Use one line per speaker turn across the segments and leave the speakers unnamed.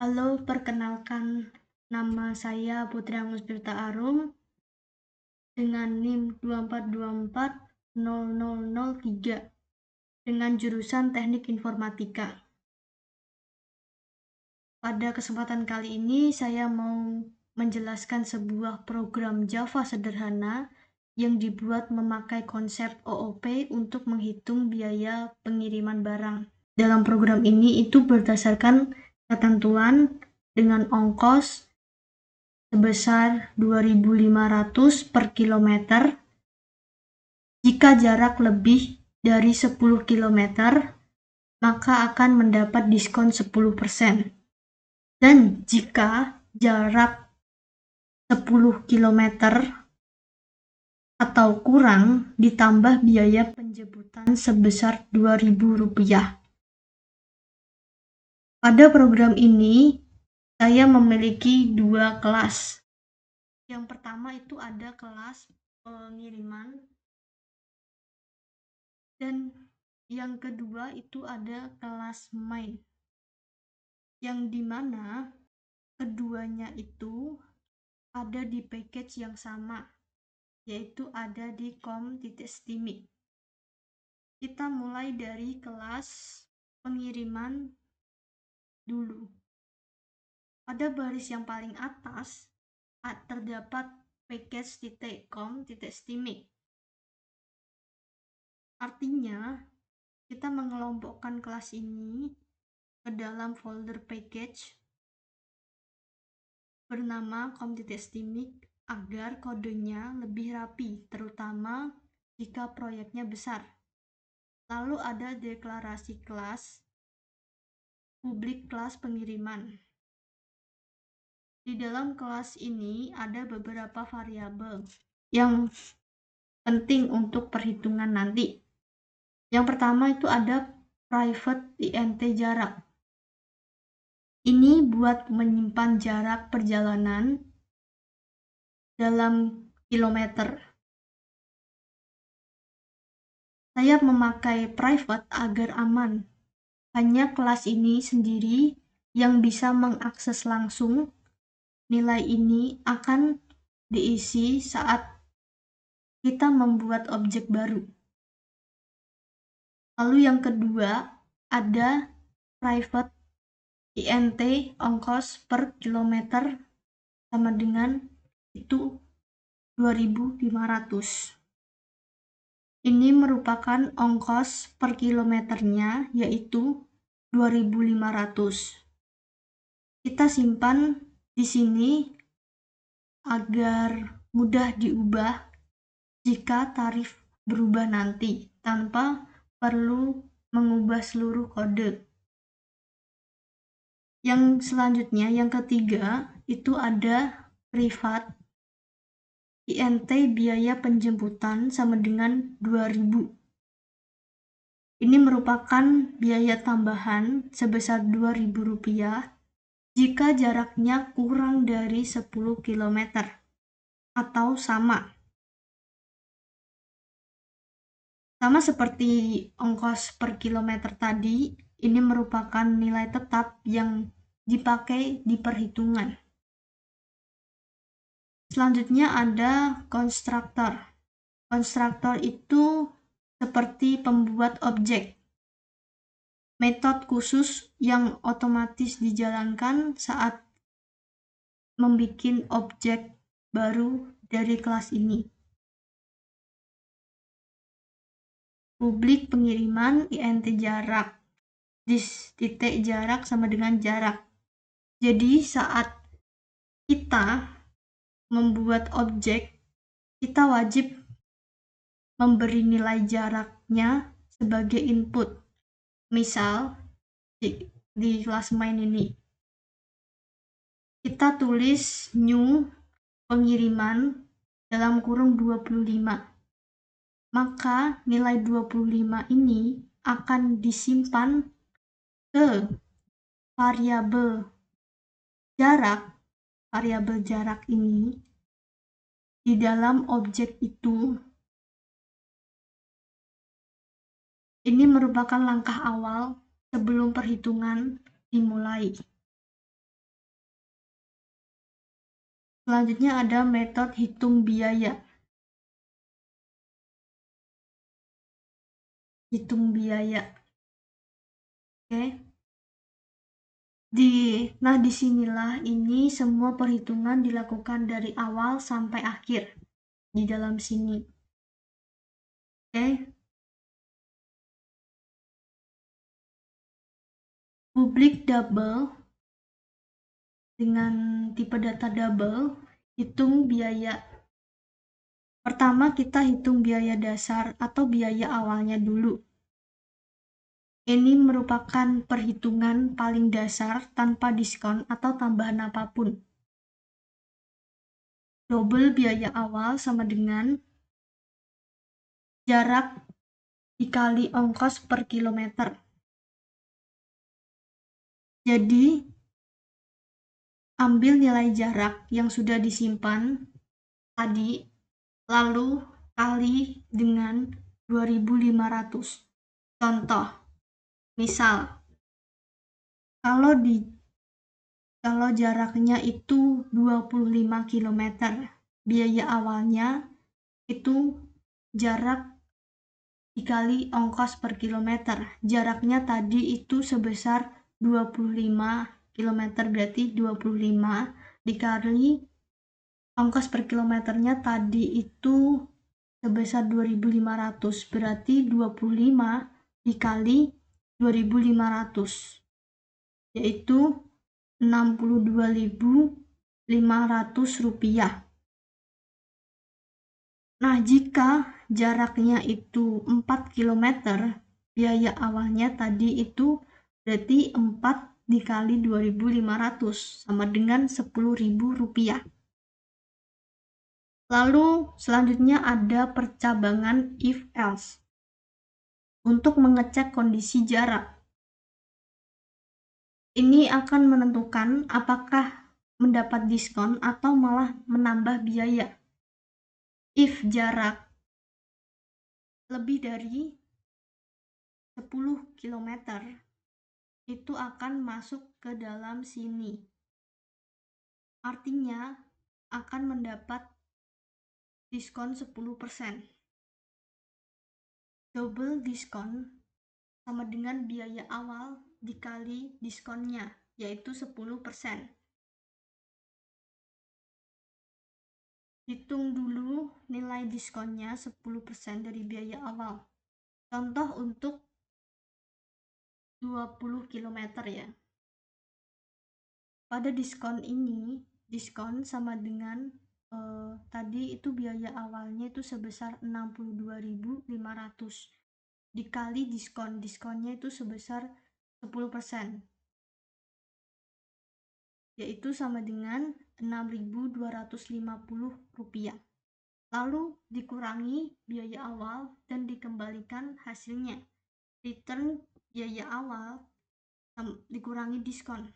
Halo, perkenalkan nama saya Putri Musbirta Arum dengan NIM 242400003 dengan jurusan Teknik Informatika. Pada kesempatan kali ini saya mau menjelaskan sebuah program Java sederhana yang dibuat memakai konsep OOP untuk menghitung biaya pengiriman barang. Dalam program ini itu berdasarkan ketentuan dengan ongkos sebesar 2.500 per kilometer jika jarak lebih dari 10 kilometer, maka akan mendapat diskon 10%. Dan jika jarak 10 kilometer atau kurang, ditambah biaya penjemputan sebesar Rp2.000. Pada program ini, saya memiliki dua kelas. Yang pertama itu ada kelas pengiriman, dan yang kedua itu ada kelas main, yang dimana keduanya itu ada di package yang sama, yaitu ada di com.stimi. Kita mulai dari kelas pengiriman dulu. Pada baris yang paling atas terdapat package.com.stimi. Artinya, kita mengelompokkan kelas ini ke dalam folder package bernama com.stimi agar kodenya lebih rapi, terutama jika proyeknya besar. Lalu ada deklarasi kelas, publik kelas pengiriman. Di dalam kelas ini ada beberapa variabel yang penting untuk perhitungan nanti. Yang pertama itu ada private int jarak. Ini buat menyimpan jarak perjalanan dalam kilometer. Saya memakai private agar aman. Hanya kelas ini sendiri yang bisa mengakses langsung. Nilai ini akan diisi saat kita membuat objek baru. Lalu yang kedua ada private int ongkos per kilometer sama dengan itu 2.500. Ini merupakan ongkos per kilometernya, yaitu 2.500. Kita simpan di sini agar mudah diubah jika tarif berubah nanti tanpa perlu mengubah seluruh kode. Yang selanjutnya, yang ketiga, itu ada privat int biaya penjemputan sama dengan 2.000. Ini merupakan biaya tambahan sebesar Rp2.000 jika jaraknya kurang dari 10 km atau sama. Sama seperti ongkos per kilometer tadi, ini merupakan nilai tetap yang dipakai di perhitungan. Selanjutnya ada konstruktor. Konstruktor itu seperti pembuat objek. Metode khusus yang otomatis dijalankan saat membuat objek baru dari kelas ini. Publik pengiriman int jarak. Titik jarak sama dengan jarak. Jadi saat kita membuat objek, kita wajib memberi nilai jaraknya sebagai input. Misal di kelas main ini kita tulis new pengiriman dalam kurung 25. Maka nilai 25 ini akan disimpan ke variabel jarak. Variabel jarak ini di dalam objek itu. Ini merupakan langkah awal sebelum perhitungan dimulai. Selanjutnya ada metode hitung biaya. Hitung biaya. Oke. Disinilah ini semua perhitungan dilakukan dari awal sampai akhir di dalam sini. Oke. Public double dengan tipe data double, hitung biaya. Pertama kita hitung biaya dasar atau biaya awalnya dulu. Ini merupakan perhitungan paling dasar tanpa diskon atau tambahan apapun. Double biaya awal sama dengan jarak dikali ongkos per kilometer. Jadi, ambil nilai jarak yang sudah disimpan tadi, lalu kali dengan 2.500. Contoh, misal, kalau jaraknya itu 25 km, biaya awalnya itu jarak dikali ongkos per kilometer. Jaraknya tadi itu sebesar 25 km, berarti 25 dikali ongkos per kilometernya tadi itu sebesar 2.500, berarti 25 dikali 2.500, yaitu 62.500 rupiah. Nah, jika jaraknya itu 4 km, biaya awalnya tadi itu berarti 4 dikali 2.500 sama dengan 10.000 rupiah. Lalu selanjutnya ada percabangan if else untuk mengecek kondisi jarak. Ini akan menentukan apakah mendapat diskon atau malah menambah biaya. If jarak lebih dari 10 km itu akan masuk ke dalam sini. Artinya akan mendapat diskon 10%. Double diskon sama dengan biaya awal dikali diskonnya, yaitu 10%. Hitung dulu nilai diskonnya 10% dari biaya awal. Contoh untuk 20 km ya. Pada diskon ini, diskon sama dengan tadi itu biaya awalnya itu sebesar 62.500 dikali diskonnya itu sebesar 10%, yaitu sama dengan 6.250 rupiah. Lalu dikurangi biaya awal dan dikembalikan hasilnya. Return biaya awal dikurangi diskon.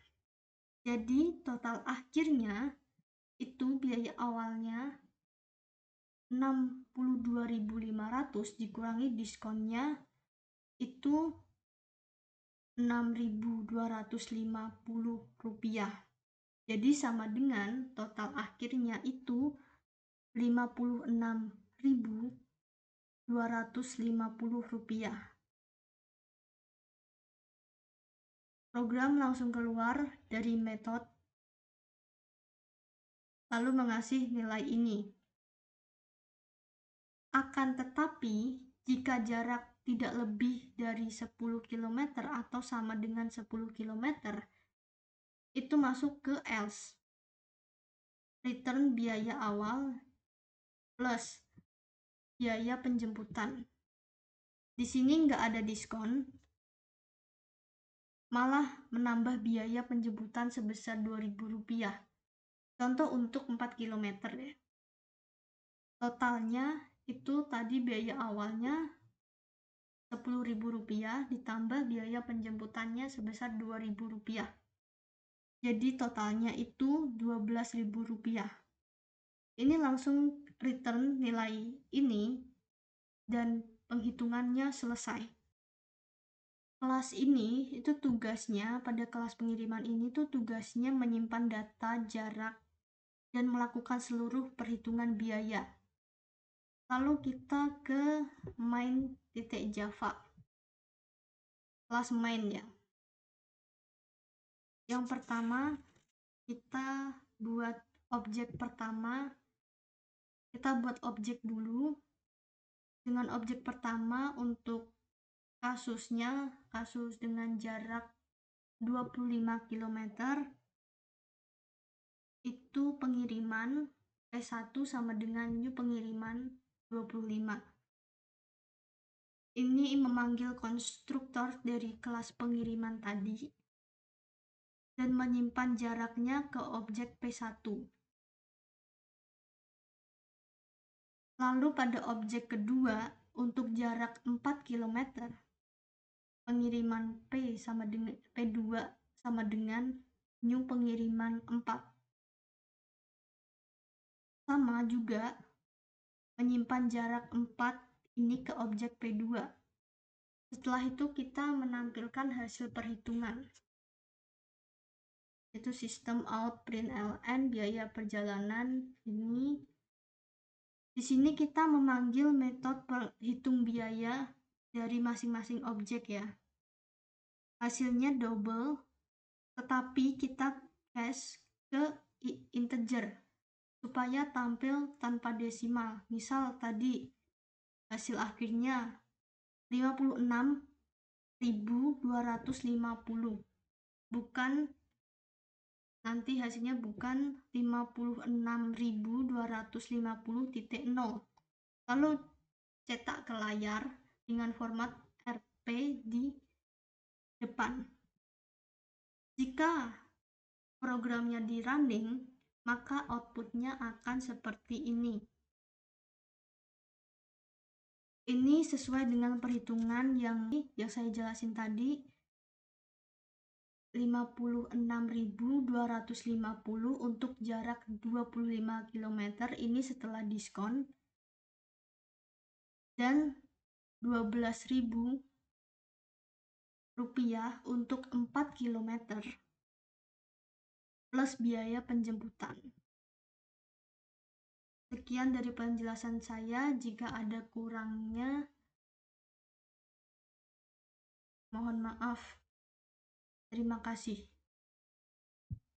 Jadi total akhirnya itu biaya awalnya 62.500 dikurangi diskonnya itu 6.250 rupiah. Jadi sama dengan total akhirnya itu 56.250 rupiah. Program langsung keluar dari metode lalu mengasih nilai ini. Akan tetapi, jika jarak tidak lebih dari 10 km atau sama dengan 10 km, itu masuk ke else. Return biaya awal plus biaya penjemputan. Di sini nggak ada diskon, malah menambah biaya penjemputan sebesar 2.000 rupiah. Contoh untuk 4 km ya. Totalnya itu tadi biaya awalnya 10.000 rupiah ditambah biaya penjemputannya sebesar 2.000 rupiah. Jadi totalnya itu 12.000 rupiah. Ini langsung return nilai ini dan penghitungannya selesai. Kelas ini itu tugasnya pada kelas pengiriman ini tuh tugasnya menyimpan data jarak dan melakukan seluruh perhitungan biaya. Lalu kita ke main.java, kelas main ya. Yang pertama, kita buat objek pertama, kita buat objek dulu. Dengan objek pertama untuk kasusnya, kasus dengan jarak 25 km, itu pengiriman P1 sama dengan new pengiriman 25. Ini memanggil konstruktor dari kelas pengiriman tadi dan menyimpan jaraknya ke objek P1. Lalu pada objek kedua, untuk jarak 4 km, pengiriman P2 sama dengan new pengiriman 4. Sama juga menyimpan jarak 4 ini ke objek P2. Setelah itu kita menampilkan hasil perhitungan, yaitu sistem out println biaya perjalanan ini. Di sini kita memanggil metode perhitung biaya dari masing-masing objek ya. Hasilnya double, tetapi kita hash ke integer supaya tampil tanpa desimal. Misal tadi hasil akhirnya 56.250, bukan nanti hasilnya bukan 56.250.0. Lalu cetak ke layar dengan format RP di depan. Jika programnya di running, maka outputnya akan seperti ini. Ini sesuai dengan perhitungan yang saya jelasin tadi. 56.250 untuk jarak 25 km ini setelah diskon, dan 12.000 rupiah untuk 4 km plus biaya penjemputan. Sekian dari penjelasan saya. Jika ada kurangnya, mohon maaf. Terima kasih.